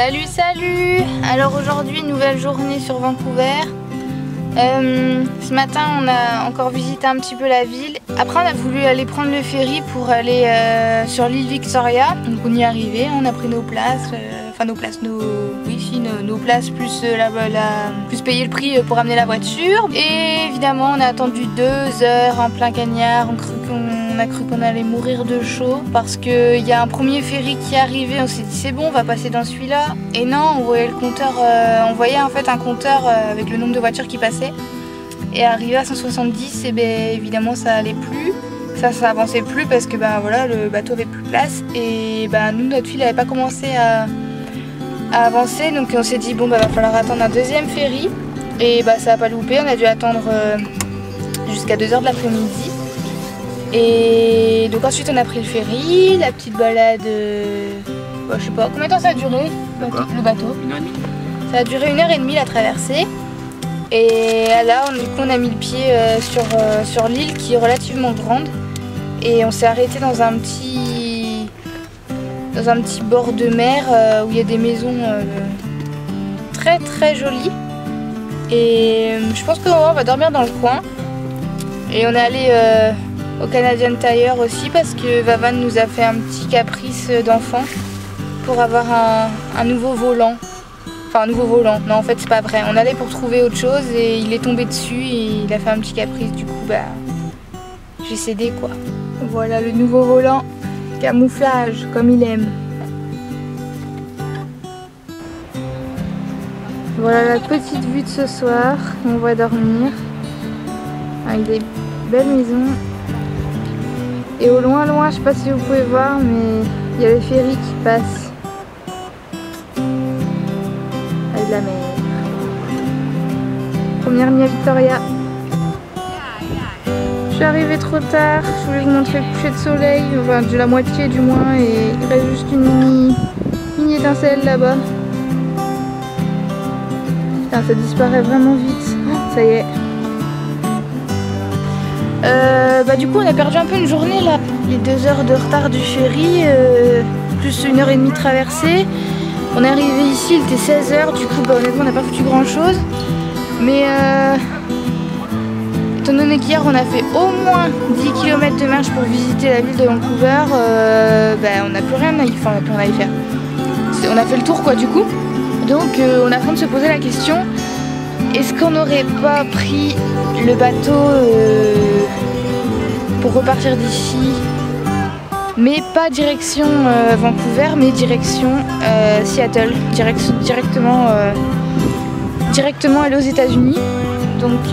Salut, salut! Alors aujourd'hui, nouvelle journée sur Vancouver. Ce matin, on a encore visité un petit peu la ville. Après, on a voulu aller prendre le ferry pour aller sur l'île Victoria. Donc on y est arrivé, on a pris nos places, nos places plus plus payer le prix pour amener la voiture. Et évidemment, on a attendu 2 heures en plein cagnard. On a cru qu'on allait mourir de chaud parce qu'il y a un premier ferry qui est arrivé. On s'est dit c'est bon, on va passer dans celui-là. Et non, on voyait le compteur, on voyait en fait un compteur avec le nombre de voitures qui passaient. Et arrivé à 170, et bien évidemment ça allait plus. Ça avançait plus parce que voilà, le bateau avait plus de place. Et nous, notre file n'avait pas commencé à avancer. Donc on s'est dit bon va falloir attendre un deuxième ferry. Et ça n'a pas loupé, on a dû attendre jusqu'à 2 h de l'après-midi. Et donc ensuite on a pris le ferry, la petite balade, je sais pas combien de temps ça a duré le bateau. 1h30. Ça a duré 1h30 la traversée. Et là du coup on a mis le pied sur l'île qui est relativement grande. Et on s'est arrêté dans un petit bord de mer où il y a des maisons très très jolies. Et je pense qu'on va dormir dans le coin. Et on est allé au Canadian Tire aussi parce que Vavan nous a fait un petit caprice d'enfant pour avoir un nouveau volant. Enfin un nouveau volant, non en fait c'est pas vrai. On allait pour trouver autre chose et il est tombé dessus et il a fait un petit caprice, du coup j'ai cédé quoi. Voilà le nouveau volant, camouflage comme il aime. Voilà la petite vue de ce soir, on va dormir avec des belles maisons. Et au loin, je sais pas si vous pouvez voir, mais il y a le ferry qui passe avec la mer. Première nuit à Victoria. Je suis arrivée trop tard, je voulais vous montrer le coucher de soleil, enfin de la moitié du moins, et il reste juste une mini étincelle là-bas. Putain, ça disparaît vraiment vite, ça y est. Du coup on a perdu un peu une journée là, les 2 heures de retard du ferry, plus 1h30 de traversée. On est arrivé ici, il était 16 h, du coup honnêtement on n'a pas foutu grand chose. Mais étant donné qu'hier on a fait au moins 10 km de marche pour visiter la ville de Vancouver, on n'a plus rien à y faire. On a fait le tour quoi du coup. Donc on a en train de se poser la question, est-ce qu'on n'aurait pas pris le bateau pour repartir d'ici, mais pas direction Vancouver, mais direction Seattle, directement aller aux États-Unis. Donc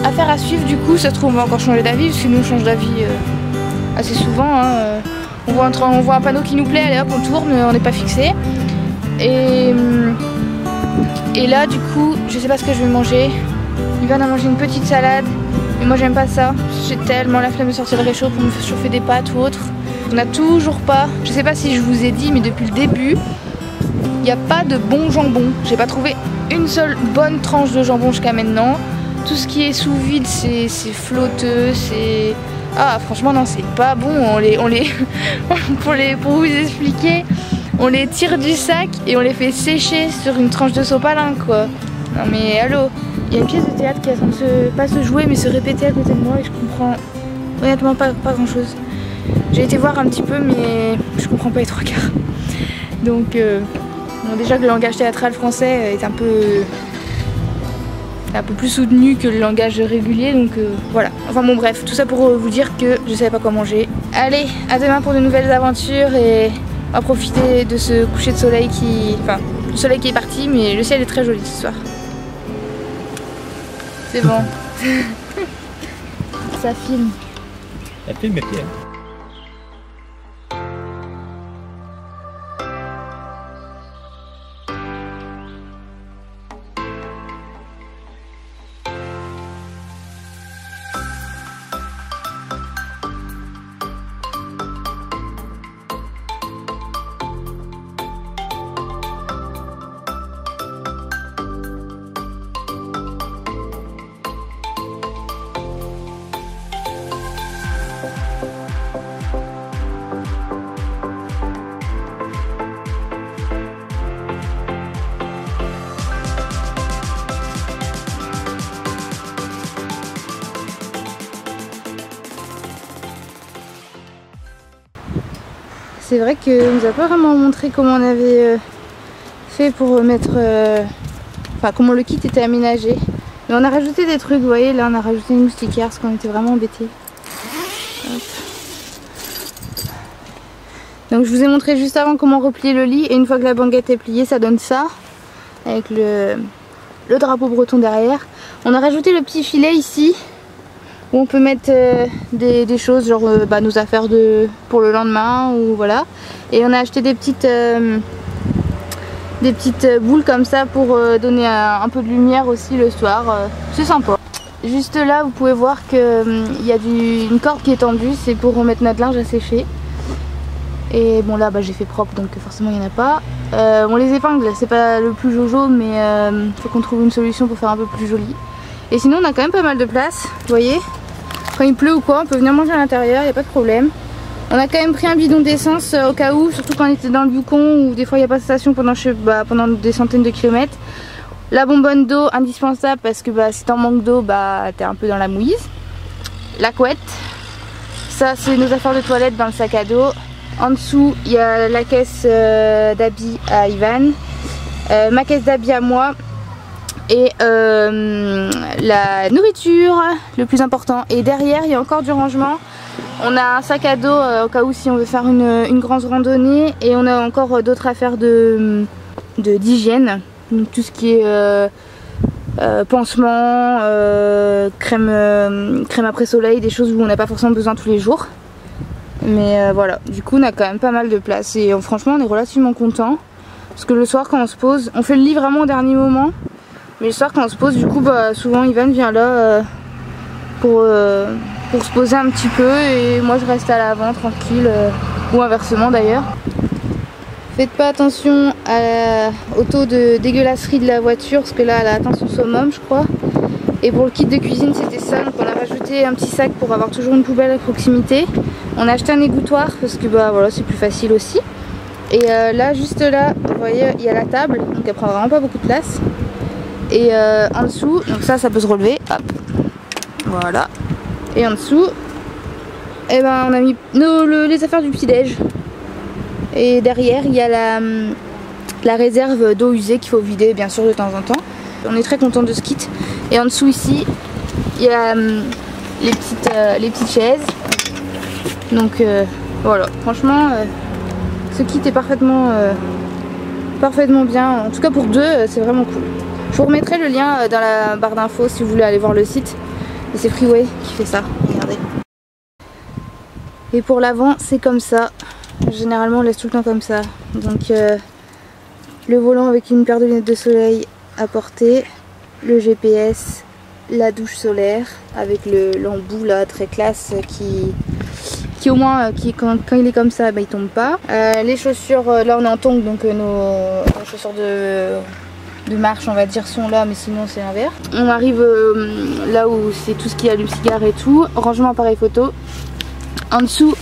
affaire à suivre du coup. Ça se trouve on va encore changer d'avis parce que nous on change d'avis assez souvent. On voit un panneau qui nous plaît, allez hop on tourne, on n'est pas fixé. Et là du coup je sais pas ce que je vais manger. Ivan a mangé une petite salade. Mais moi j'aime pas ça, j'ai tellement la flemme de sortir le réchaud pour me chauffer des pâtes ou autre. On n'a toujours pas, je sais pas si je vous ai dit, mais depuis le début, il n'y a pas de bon jambon. J'ai pas trouvé une seule bonne tranche de jambon jusqu'à maintenant. Tout ce qui est sous vide c'est flotteux, c'est... Ah franchement non c'est pas bon, pour vous expliquer, on les tire du sac et on les fait sécher sur une tranche de sopalin quoi. Non mais allô. Il y a une pièce de théâtre qui est en train de pas se jouer mais se répéter à côté de moi et je comprends honnêtement pas grand chose. J'ai été voir un petit peu mais je comprends pas les 3 quarts. Donc bon, déjà que le langage théâtral français est un peu plus soutenu que le langage régulier, donc voilà. Enfin bon bref, tout ça pour vous dire que je savais pas quoi manger. Allez, à demain pour de nouvelles aventures et on va profiter de ce coucher de soleil le soleil qui est parti mais le ciel est très joli ce soir. C'est bon. Ça filme. Elle filme mes pieds. c'est vrai qu'on nous a pas vraiment montré comment on avait fait pour mettre... Enfin, comment le kit était aménagé. Mais on a rajouté des trucs, vous voyez, là on a rajouté une moustiquaire parce qu'on était vraiment embêtés. Hop. Donc je vous ai montré juste avant comment replier le lit, et une fois que la banquette est pliée, ça donne ça, avec le drapeau breton derrière. On a rajouté le petit filet ici, où on peut mettre des choses, genre nos affaires pour le lendemain, ou voilà. Et on a acheté des petites boules comme ça pour donner un peu de lumière aussi le soir. C'est sympa. Juste là, vous pouvez voir qu'il y a une corde qui est tendue, c'est pour remettre notre linge à sécher. Et bon là j'ai fait propre, donc forcément il n'y en a pas. Bon, les épingles c'est pas le plus jojo, mais faut qu'on trouve une solution pour faire un peu plus joli. Et sinon on a quand même pas mal de place, vous voyez. Quand il pleut ou quoi, on peut venir manger à l'intérieur, il n'y a pas de problème. On a quand même pris un bidon d'essence au cas où, surtout quand on était dans le Yukon où des fois il n'y a pas de station pendant des centaines de kilomètres. La bonbonne d'eau indispensable parce que si t'en manques d'eau, t'es un peu dans la mouise. La couette, ça c'est nos affaires de toilette dans le sac à dos. En dessous il y a la caisse d'habits à Ivan, ma caisse d'habits à moi, et la nourriture, le plus important. Et derrière il y a encore du rangement. On a un sac à dos au cas où si on veut faire une grande randonnée, et on a encore d'autres affaires d'hygiène, donc tout ce qui est pansement, crème après soleil, des choses où on n'a pas forcément besoin tous les jours. Mais voilà, du coup on a quand même pas mal de place, et franchement on est relativement content parce que le soir quand on se pose, on fait le lit vraiment au dernier moment, mais le soir quand on se pose, du coup souvent Ivan vient là pour se poser un petit peu, et moi je reste à l'avant tranquille, ou inversement d'ailleurs. Faites pas attention au taux de dégueulasserie de la voiture, parce que là elle a atteint son summum je crois. Et pour le kit de cuisine c'était ça, donc on a rajouté un petit sac pour avoir toujours une poubelle à proximité. On a acheté un égouttoir parce que voilà, c'est plus facile aussi. Et là, juste là, vous voyez, il y a la table, donc elle prend vraiment pas beaucoup de place. Et en dessous, donc ça peut se relever, hop, voilà. Et en dessous, on a mis les affaires du petit-déj. Et derrière, il y a la réserve d'eau usée qu'il faut vider bien sûr de temps en temps. On est très content de ce kit. Et en dessous ici, il y a les petites chaises. Donc voilà, franchement ce kit est parfaitement bien. En tout cas pour deux, c'est vraiment cool. Je vous remettrai le lien dans la barre d'infos si vous voulez aller voir le site. Et c'est Freeway qui fait ça, regardez. Et pour l'avant, c'est comme ça. Généralement on laisse tout le temps comme ça. Donc le volant avec une paire de lunettes de soleil à portée, le GPS, la douche solaire avec l'embout là très classe qui au moins quand il est comme ça il tombe pas. Les chaussures, là on est en tongs, donc nos chaussures de marche on va dire sont là, mais sinon c'est l'inverse. On arrive là où c'est tout ce qui allume cigare et tout, rangement appareil photo. En dessous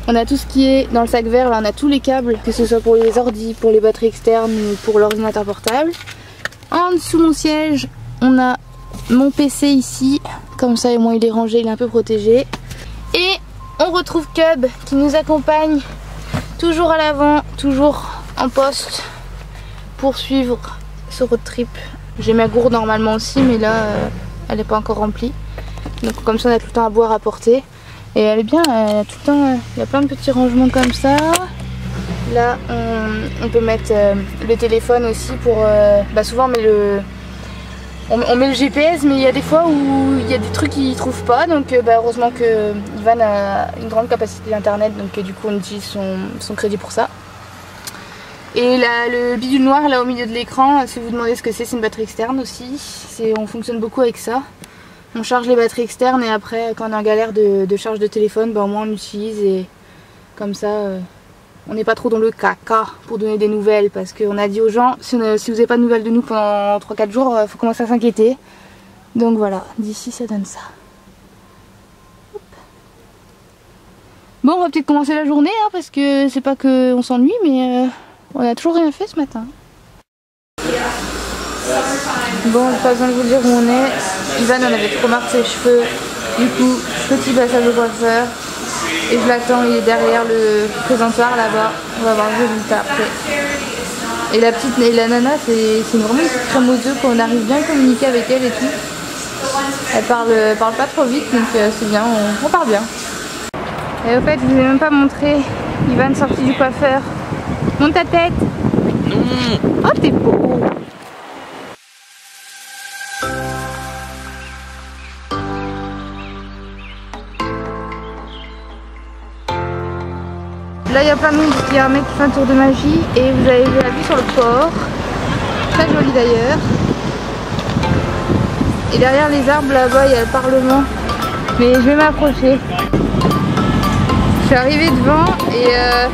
on a tout ce qui est dans le sac vert, là on a tous les câbles, que ce soit pour les ordis, pour les batteries externes ou pour l'ordinateur portable. En dessous mon siège, on a mon PC ici, comme ça au moins il est rangé, il est un peu protégé. Et on retrouve Cub qui nous accompagne toujours à l'avant, toujours en poste pour suivre ce road trip. J'ai ma gourde normalement aussi, mais là elle n'est pas encore remplie. Donc comme ça on a tout le temps à boire, à porter. Et elle est bien, tout le temps, il y a plein de petits rangements comme ça. Là on peut mettre le téléphone aussi pour... souvent on met le GPS, mais il y a des fois où il y a des trucs qu'il ne trouve pas. Donc heureusement que Ivan a une grande capacité d'internet, donc du coup on utilise son crédit pour ça. Et là, le bidule noir là au milieu de l'écran, si vous vous demandez ce que c'est une batterie externe aussi. On fonctionne beaucoup avec ça. On charge les batteries externes, et après quand on est en galère de charge de téléphone, au moins on l'utilise, et comme ça on n'est pas trop dans le caca pour donner des nouvelles, parce qu'on a dit aux gens si vous n'avez pas de nouvelles de nous pendant 3-4 jours, il faut commencer à s'inquiéter. Donc voilà, d'ici ça donne ça. Hop. Bon, on va peut-être commencer la journée parce que c'est pas qu'on s'ennuie, mais on a toujours rien fait ce matin. Bon, pas besoin de vous dire où on est. Ivan en avait trop marre de ses cheveux, du coup petit passage au coiffeur. Et je l'attends, il est derrière le présentoir là-bas. On va voir le résultat après. Et la petite la nana, c'est vraiment une petite crème aux œufs quand on arrive bien à communiquer avec elle et tout. Elle parle pas trop vite, donc c'est bien, on parle bien. Et au fait, je vous ai même pas montré Ivan sorti du coiffeur. Monte ta tête. Non. Oh, t'es beau. Là, il y a plein de monde, il y a un mec qui fait un tour de magie et vous avez vu la vue sur le port. Très joli d'ailleurs. Et derrière les arbres là-bas, il y a le Parlement. Mais je vais m'approcher. Je suis arrivée devant et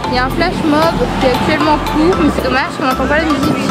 il y a un flash mob qui est actuellement court, mais c'est dommage qu'on n'entend pas la musique.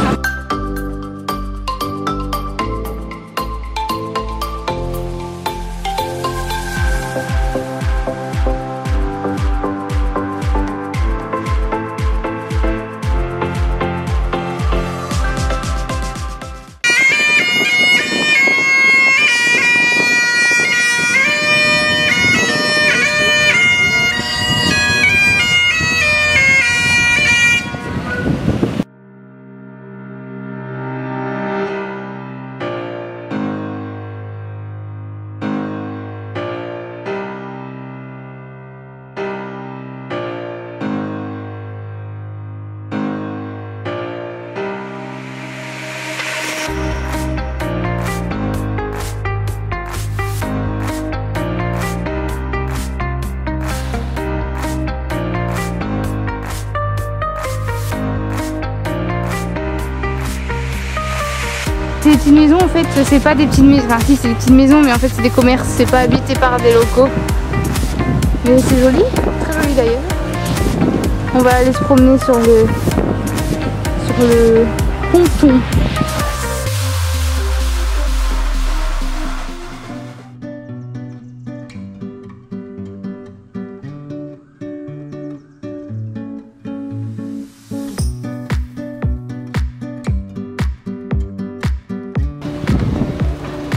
Ces petites maisons, en fait, c'est pas des petites maisons. Enfin, si, c'est des petites maisons, mais en fait, c'est des commerces, c'est pas habité par des locaux. Mais c'est joli, très joli d'ailleurs. On va aller se promener sur le ponton.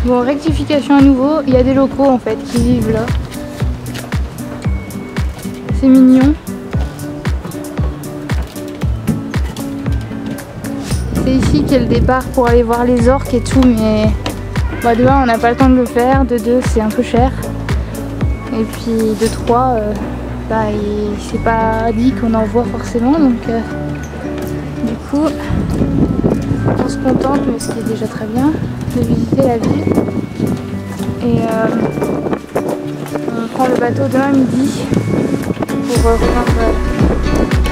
Bon, rectification à nouveau, il y a des locaux en fait qui vivent là. C'est mignon. C'est ici qu'il y a le départ pour aller voir les orques et tout, mais bah, de 1 on n'a pas le temps de le faire, de 2 c'est un peu cher. Et puis de 3, bah, c'est pas dit qu'on en voit forcément, donc du coup on se contente, mais ce qui est déjà très bien, de visiter la ville. Et on prend le bateau demain midi pour rejoindre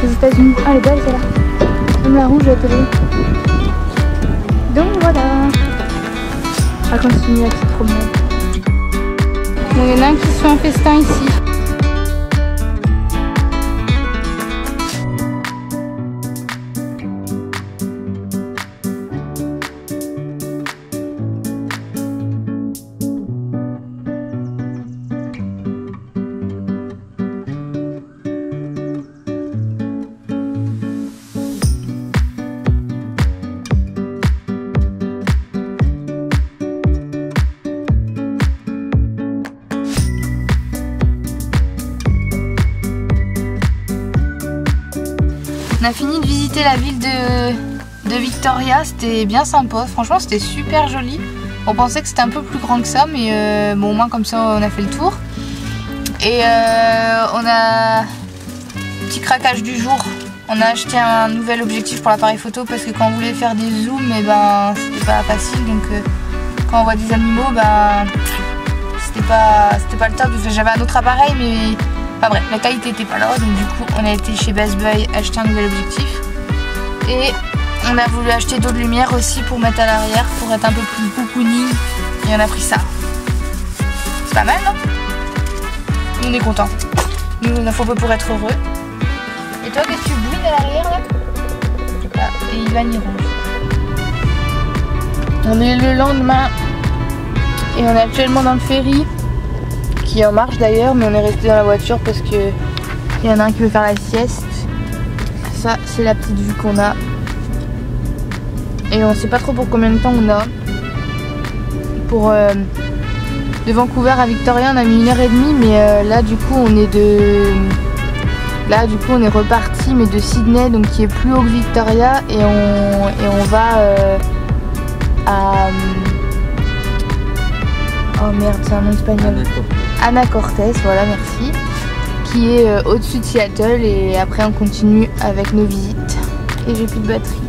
les États-Unis. Ah, elle est belle celle-là, comme la rouge à la télé. Donc voilà, on va continuer la petite promenade. Donc il y en a un qui se fait un festin ici. On a fini de visiter la ville de Victoria, c'était bien sympa, franchement c'était super joli. On pensait que c'était un peu plus grand que ça, mais bon, au moins comme ça on a fait le tour. Et on a petit craquage du jour, on a acheté un nouvel objectif pour l'appareil photo parce que quand on voulait faire des zooms, et ben c'était pas facile, donc quand on voit des animaux, ben c'était pas le top. J'avais un autre appareil, mais enfin bref, la qualité était pas là, donc du coup on a été chez Best Buy acheter un nouvel objectif. Et on a voulu acheter d'autres lumières aussi pour mettre à l'arrière, pour être un peu plus cocooning. Et on a pris ça. C'est pas mal, non? On est content. Nous on a fait un peu pour être heureux. Et toi, qu'est-ce que tu bouilles à l'arrière là? Ah, et Ivan il range. On est le lendemain et on est actuellement dans le ferry, qui est en marche d'ailleurs, mais on est resté dans la voiture parce que il y en a un qui veut faire la sieste. Ça, c'est la petite vue qu'on a. Et on sait pas trop pour combien de temps on a. Pour De Vancouver à Victoria, on a mis 1h30, mais là du coup on est reparti, mais de Sydney, donc qui est plus haut que Victoria, et on va à oh merde, c'est un nom espagnol. Anacortes, voilà, merci, qui est au-dessus de Seattle, et après on continue avec nos visites. Et j'ai plus de batterie.